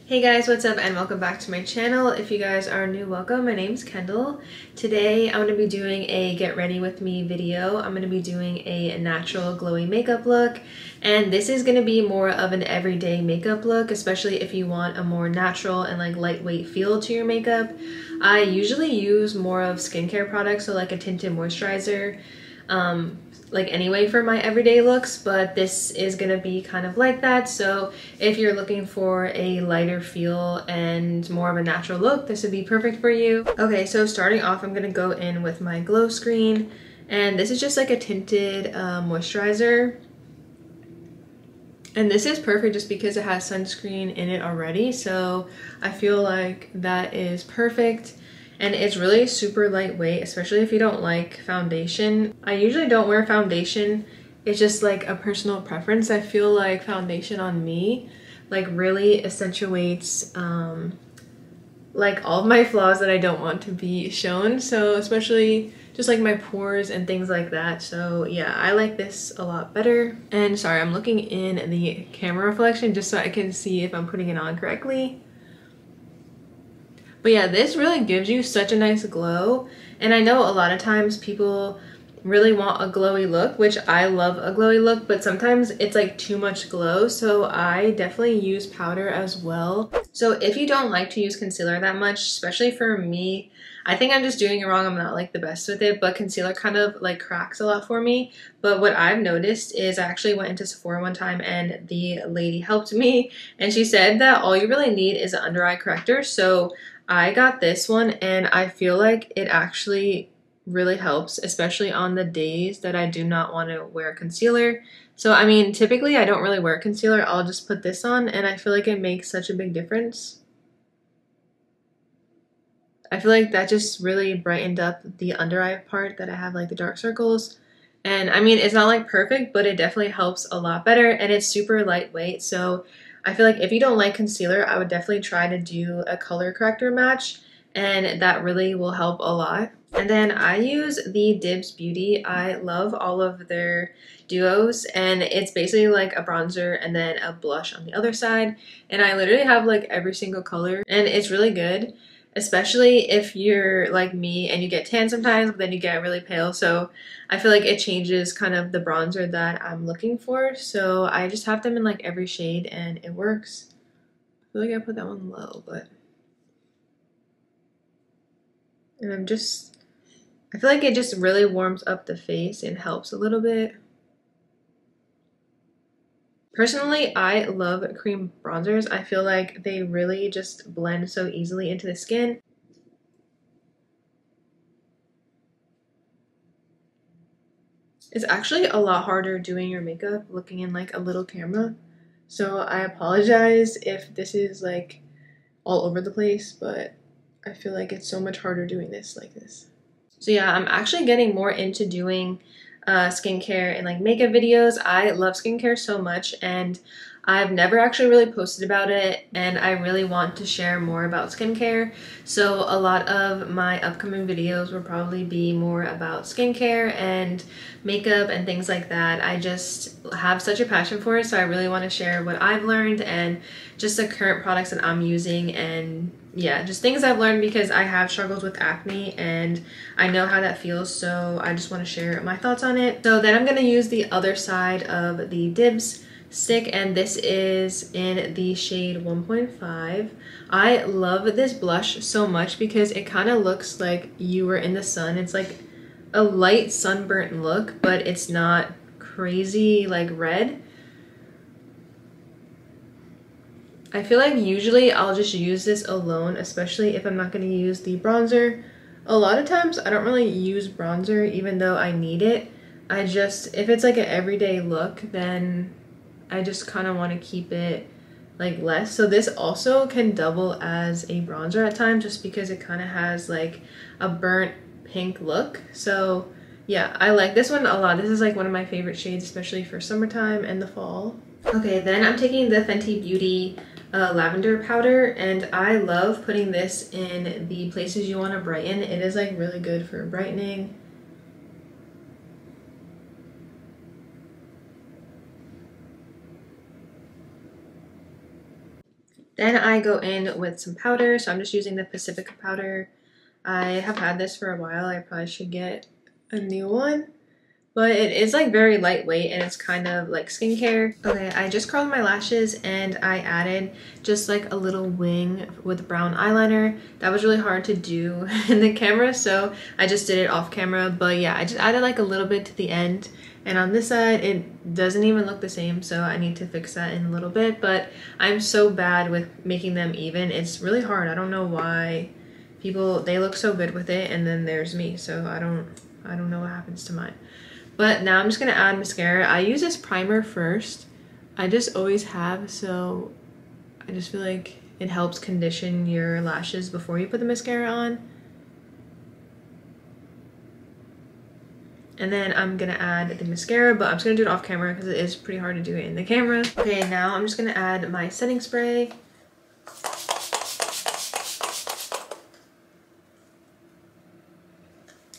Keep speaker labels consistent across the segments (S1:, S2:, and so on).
S1: Hey guys, what's up and welcome back to my channel. If you guys are new, welcome. My name's Kendall. Today I'm going to be doing a get ready with me video. I'm going to be doing a natural glowy makeup look, and this is going to be more of an everyday makeup look, especially if you want a more natural and like lightweight feel to your makeup. I usually use more of skincare products, so like a tinted moisturizer, like anyway for my everyday looks, but this is gonna be kind of like that. So if you're looking for a lighter feel and more of a natural look, this would be perfect for you. Okay, so starting off, I'm gonna go in with my glow screen, and this is just like a tinted moisturizer. And this is perfect just because it has sunscreen in it already, so I feel like that is perfect. And it's really super lightweight, especially if you don't like foundation. I usually don't wear foundation. It's just like a personal preference. I feel like foundation on me like really accentuates like all of my flaws that I don't want to be shown. So especially just like my pores and things like that. So yeah, I like this a lot better. And sorry, I'm looking in the camera reflection just so I can see if I'm putting it on correctly. But yeah, this really gives you such a nice glow. And I know a lot of times people really want a glowy look, which I love a glowy look, but sometimes it's like too much glow. So I definitely use powder as well. So if you don't like to use concealer that much, especially for me, I think I'm just doing it wrong. I'm not like the best with it, but concealer kind of like cracks a lot for me. But what I've noticed is I actually went into Sephora one time and the lady helped me, and she said that all you really need is an under eye corrector. So I got this one and I feel like it actually really helps, especially on the days that I do not want to wear concealer. So I mean, typically I don't really wear concealer. I'll just put this on and I feel like it makes such a big difference. I feel like that just really brightened up the under eye part that I have like the dark circles. And I mean, it's not like perfect, but it definitely helps a lot better, and it's super lightweight. So I feel like if you don't like concealer, I would definitely try to do a color corrector match, and that really will help a lot. And then I use the Dibs Beauty. I love all of their duos, and it's basically like a bronzer and then a blush on the other side. And I literally have like every single color, and it's really good, especially if you're like me and you get tan sometimes, but then you get really pale. So I feel like it changes kind of the bronzer that I'm looking for. So I just have them in like every shade and it works. I feel like I put that one low, but. And I feel like it just really warms up the face and helps a little bit. Personally, I love cream bronzers. I feel like they really just blend so easily into the skin. It's actually a lot harder doing your makeup looking in like a little camera. So I apologize if this is like all over the place, but I feel like it's so much harder doing this like this. So yeah, I'm actually getting more into doing skincare and like makeup videos. I love skincare so much, and I've never actually really posted about it, and I really want to share more about skincare. So a lot of my upcoming videos will probably be more about skincare and makeup and things like that. I just have such a passion for it, so I really want to share what I've learned and just the current products that I'm using, and yeah, just things I've learned because I have struggled with acne and I know how that feels, so I just want to share my thoughts on it. So then I'm going to use the other side of the Dibs stick, and this is in the shade 1.5. I love this blush so much because it kind of looks like you were in the sun. It's like a light sunburnt look, but it's not crazy like red. I feel like usually I'll just use this alone, especially if I'm not going to use the bronzer. A lot of times I don't really use bronzer even though I need it. If it's like an everyday look, then I just kind of want to keep it like less. So this also can double as a bronzer at times just because it kind of has like a burnt pink look. So yeah, I like this one a lot. This is like one of my favorite shades, especially for summertime and the fall. Okay, then I'm taking the Fenty Beauty lavender powder, and I love putting this in the places you want to brighten. It is like really good for brightening. Then I go in with some powder, so I'm just using the Pacifica powder. I have had this for a while. I probably should get a new one. But it is like very lightweight and it's kind of like skincare. Okay, I just curled my lashes and I added just like a little wing with brown eyeliner. That was really hard to do in the camera, so I just did it off camera. But yeah, I just added like a little bit to the end. And on this side, it doesn't even look the same, so I need to fix that in a little bit. But I'm so bad with making them even. It's really hard. I don't know why people, they look so good with it, and then there's me. So I don't know what happens to mine. But now I'm just gonna add mascara. I use this primer first. I just always have, so I just feel like it helps condition your lashes before you put the mascara on. And then I'm gonna add the mascara, but I'm just gonna do it off camera because it is pretty hard to do it in the camera. Okay, now I'm just gonna add my setting spray.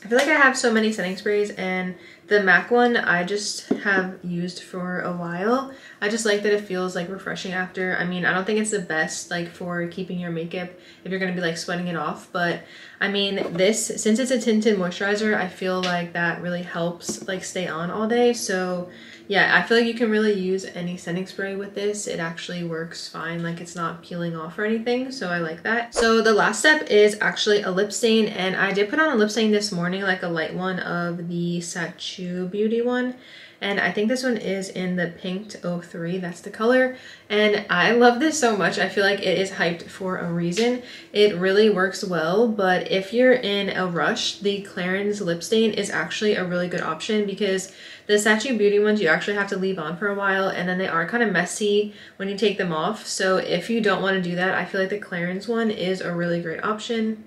S1: I feel like I have so many setting sprays, and the MAC one I just have used for a while. I just like that it feels like refreshing after. I mean, I don't think it's the best like for keeping your makeup if you're gonna be like sweating it off, but I mean, this, since it's a tinted moisturizer, I feel like that really helps like stay on all day. So yeah, I feel like you can really use any setting spray with this. It actually works fine, like it's not peeling off or anything, so I like that. So the last step is actually a lip stain, and I did put on a lip stain this morning, like a light one of the Sachu Beauty one. And I think this one is in the Pink 03, that's the color. And I love this so much. I feel like it is hyped for a reason. It really works well, but if you're in a rush, the Clarins lip stain is actually a really good option because the Sachu Beauty ones you actually have to leave on for a while, and then they are kind of messy when you take them off. So if you don't want to do that, I feel like the Clarins one is a really great option.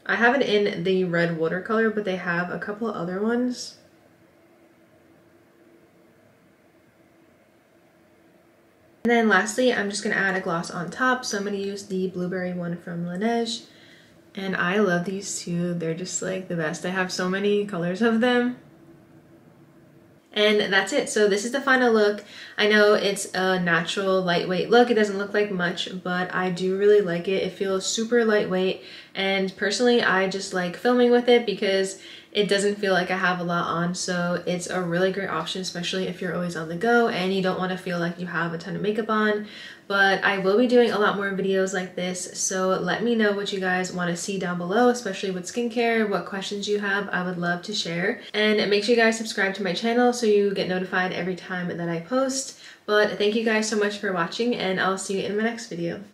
S1: I have it in the red watercolor, but they have a couple other ones. And then lastly, I'm just going to add a gloss on top. So I'm going to use the blueberry one from Laneige. And I love these two. They're just like the best. I have so many colors of them. And that's it. So this is the final look. I know it's a natural lightweight look. It doesn't look like much, but I do really like it. It feels super lightweight. And personally, I just like filming with it because it doesn't feel like I have a lot on. So it's a really great option, especially if you're always on the go and you don't want to feel like you have a ton of makeup on. But I will be doing a lot more videos like this, so let me know what you guys want to see down below, especially with skincare, what questions you have. I would love to share. And make sure you guys subscribe to my channel so you get notified every time that I post. But thank you guys so much for watching, and I'll see you in my next video.